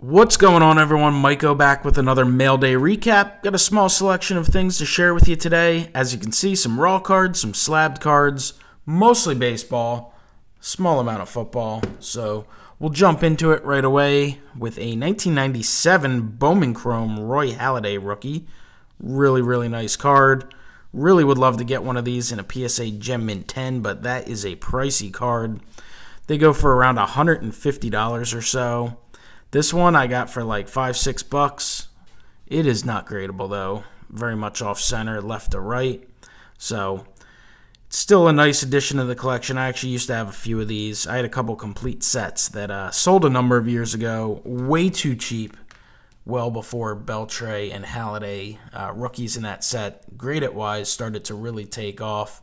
What's going on, everyone? MikeO back with another Mailday recap. Got a small selection of things to share with you today. As you can see, some raw cards, some slabbed cards, mostly baseball, small amount of football. So we'll jump into it right away with a 1997 Bowman Chrome Roy Halladay rookie. Really nice card. Really would love to get one of these in a PSA Gem Mint 10, but that is a pricey card. They go for around $150 or so. This one I got for like $5-6. It is not gradable though. Very much off center, left to right. So it's still a nice addition to the collection. I actually used to have a few of these. I had a couple complete sets that sold a number of years ago. Way too cheap. Well before Beltre and Halladay rookies in that set, grade-it-wise, started to really take off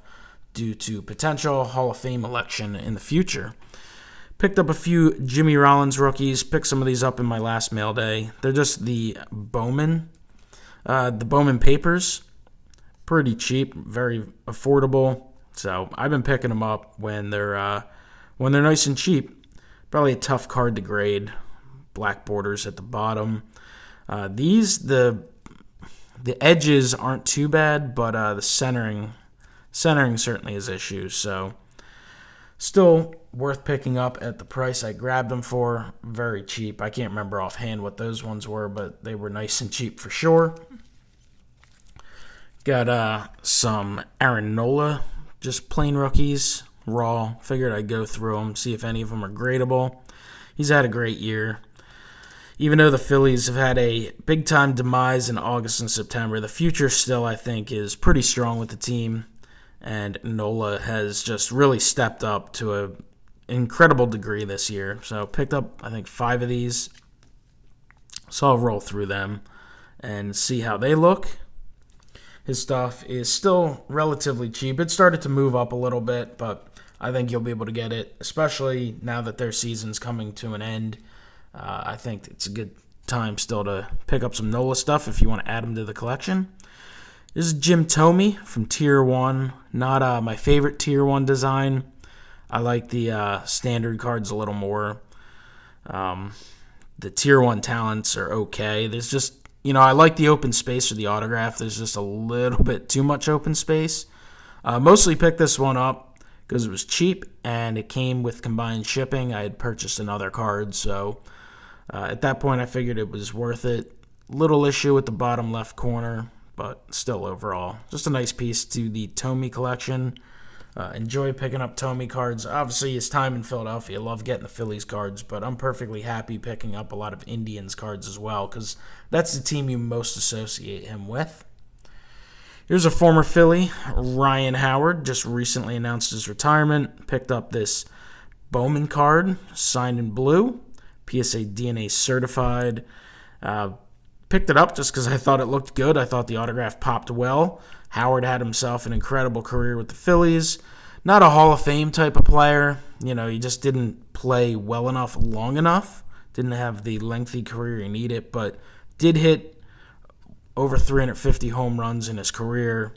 due to potential Hall of Fame election in the future. Picked up a few Jimmy Rollins rookies. Picked some of these up in my last mail day. They're just the Bowman papers. Pretty cheap, very affordable. So I've been picking them up when they're nice and cheap. Probably a tough card to grade. Black borders at the bottom. The edges aren't too bad, but the centering certainly is issues. So still worth picking up at the price I grabbed them for. Very cheap. I can't remember offhand what those ones were, but they were nice and cheap for sure. Got some Nola, just plain rookies, raw. Figured I'd go through them, see if any of them are gradable. He's had a great year. Even though the Phillies have had a big-time demise in August and September, the future still, I think, is pretty strong with the team. And Nola has just really stepped up to an incredible degree this year. So picked up, I think, 5 of these. So I'll roll through them and see how they look. His stuff is still relatively cheap. It started to move up a little bit, but I think you'll be able to get it, especially now that their season's coming to an end. I think it's a good time still to pick up some Nola stuff if you want to add them to the collection. This is Jim Thome from Tier 1. Not my favorite Tier 1 design. I like the standard cards a little more. The Tier 1 talents are okay. There's just, I like the open space for the autograph. There's just a little bit too much open space. Mostly picked this one up because it was cheap and it came with combined shipping. I had purchased another card, so at that point I figured it was worth it. Little issue with the bottom left corner, but still overall, just a nice piece to the Thome collection. Enjoy picking up Thome cards. Obviously, his time in Philadelphia, love getting the Phillies cards, but I'm perfectly happy picking up a lot of Indians cards as well, because that's the team you most associate him with. Here's a former Philly, Ryan Howard, just recently announced his retirement. Picked up this Bowman card, signed in blue, PSA DNA certified. Picked it up just because I thought it looked good. I thought the autograph popped well. Howard had himself an incredible career with the Phillies. Not a Hall of Fame type of player. He just didn't play well enough, long enough. Didn't have the lengthy career he needed, but did hit over 350 home runs in his career.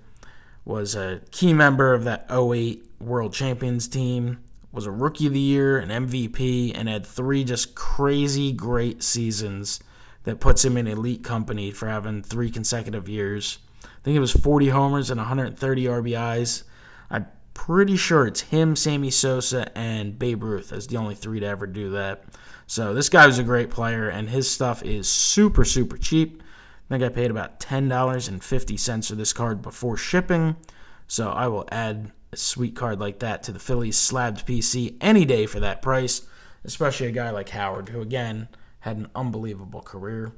Was a key member of that 2008 World Champions team. Was a Rookie of the Year, an MVP, and had 3 just crazy great seasons that puts him in elite company for having 3 consecutive years. I think it was 40 homers and 130 RBIs. I'm pretty sure it's him, Sammy Sosa, and Babe Ruth as the only 3 to ever do that. So this guy was a great player, and his stuff is super cheap. I think I paid about $10.50 for this card before shipping. So I will add a sweet card like that to the Phillies slabbed PC any day for that price, especially a guy like Howard, who, again, had an unbelievable career.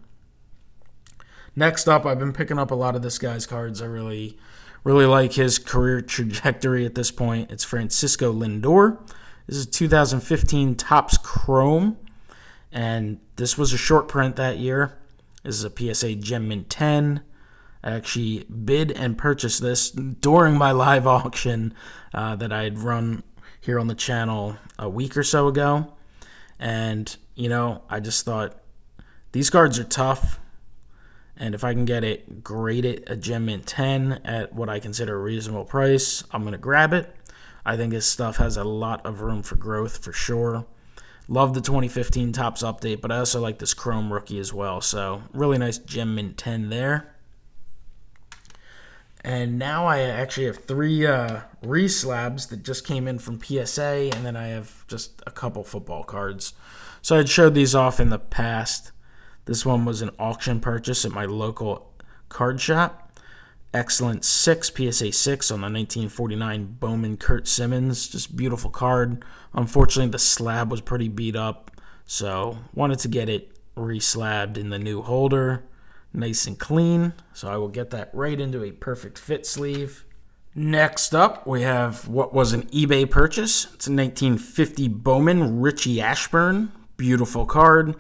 Next up, I've been picking up a lot of this guy's cards. I really like his career trajectory at this point. It's Francisco Lindor. This is 2015 Topps Chrome, and this was a short print that year. This is a PSA Gem Mint 10. I actually bid and purchased this during my live auction that I had run here on the channel a week or so ago. And, I just thought these cards are tough. And if I can get it graded a Gem Mint 10 at what I consider a reasonable price, I'm going to grab it. I think his stuff has a lot of room for growth for sure. Love the 2015 Topps update, but I also like this Chrome rookie as well. So really nice gem mint 10 there. And now I actually have 3 Reslabs that just came in from PSA, and then I have just a couple football cards. So I'd showed these off in the past. This one was an auction purchase at my local card shop. Excellent 6, PSA 6 on the 1949 Bowman Kurt Simmons. Just beautiful card. Unfortunately, the slab was pretty beat up, so wanted to get it reslabbed in the new holder. Nice and clean, so I will get that right into a perfect fit sleeve. Next up, we have what was an eBay purchase. It's a 1950 Bowman Richie Ashburn. Beautiful card.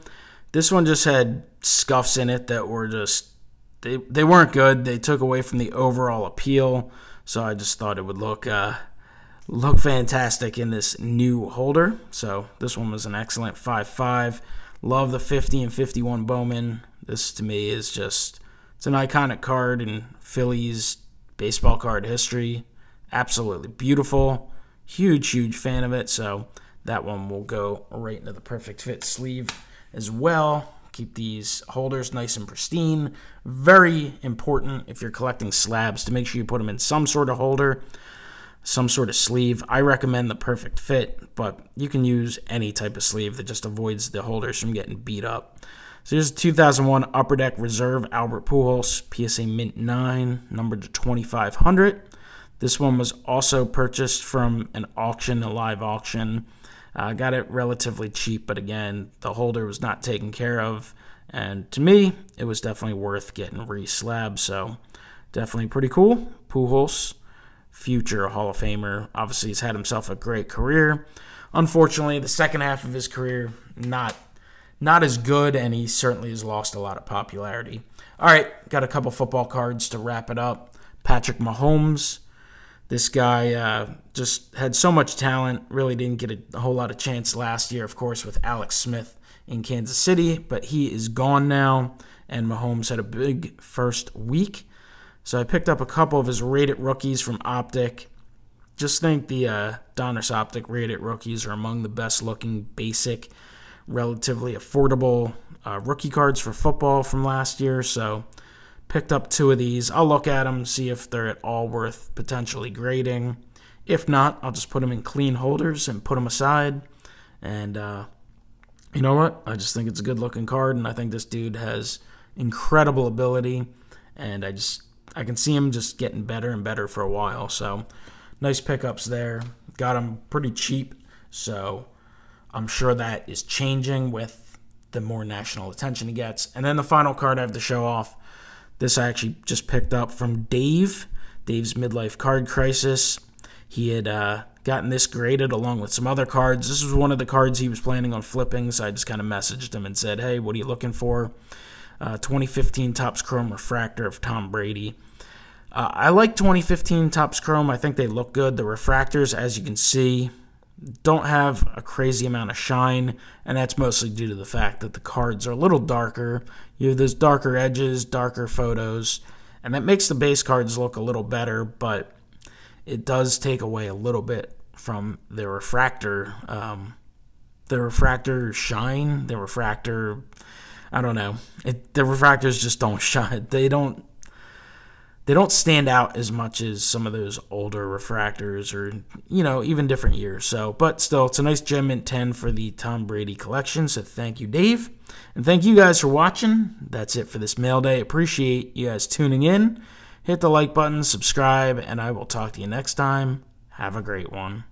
This one just had scuffs in it that were just, they weren't good. They took away from the overall appeal, so I just thought it would look fantastic in this new holder. So this one was an excellent 5.5. Love the 50 and 51 Bowman. This to me is just, it's an iconic card in Phillies baseball card history. Absolutely beautiful. Huge fan of it. So that one will go right into the perfect fit sleeve as well. Keep these holders nice and pristine. Very important if you're collecting slabs to make sure you put them in some sort of holder, some sort of sleeve. I recommend the perfect fit, but you can use any type of sleeve that just avoids the holders from getting beat up. So here's a 2001 Upper Deck Reserve Albert Pujols, PSA Mint 9, numbered to 2500. This one was also purchased from an auction, a live auction. Got it relatively cheap, but again, the holder was not taken care of. And to me, it was definitely worth getting reslabbed. So definitely pretty cool. Pujols, future Hall of Famer. Obviously, he's had himself a great career. Unfortunately, the second half of his career, not as good, and he certainly has lost a lot of popularity. All right, got a couple football cards to wrap it up. Patrick Mahomes. This guy just had so much talent, really didn't get a whole lot of chance last year, of course, with Alex Smith in Kansas City, but he is gone now, and Mahomes had a big first week. So I picked up a couple of his rated rookies from Optic. Just think the Donruss Optic rated rookies are among the best looking basic, relatively affordable rookie cards for football from last year. So picked up 2 of these. I'll look at them, see if they're at all worth potentially grading. If not, I'll just put them in clean holders and put them aside. And you know what? I just think it's a good looking card, and I think this dude has incredible ability, and I can see him just getting better and better for a while. So nice pickups there. Got him pretty cheap, so I'm sure that is changing with the more national attention he gets. And then the final card I have to show off, this I actually just picked up from Dave's Midlife Card Crisis. He had gotten this graded along with some other cards. This was one of the cards he was planning on flipping, so I just kind of messaged him and said, hey, what are you looking for? 2015 Topps Chrome Refractor of Tom Brady. I like 2015 Topps Chrome. I think they look good. The refractors, as you can see, don't have a crazy amount of shine, and that's mostly due to the fact that the cards are a little darker. You have those darker edges, darker photos, and that makes the base cards look a little better, but it does take away a little bit from the refractor shine, the refractor, I don't know. The refractors just don't shine. They don't stand out as much as some of those older refractors or, even different years. So, but still, it's a nice gem mint 10 for the Tom Brady collection. So thank you, Dave. And thank you guys for watching. That's it for this mail day. Appreciate you guys tuning in. Hit the like button, subscribe, and I will talk to you next time. Have a great one.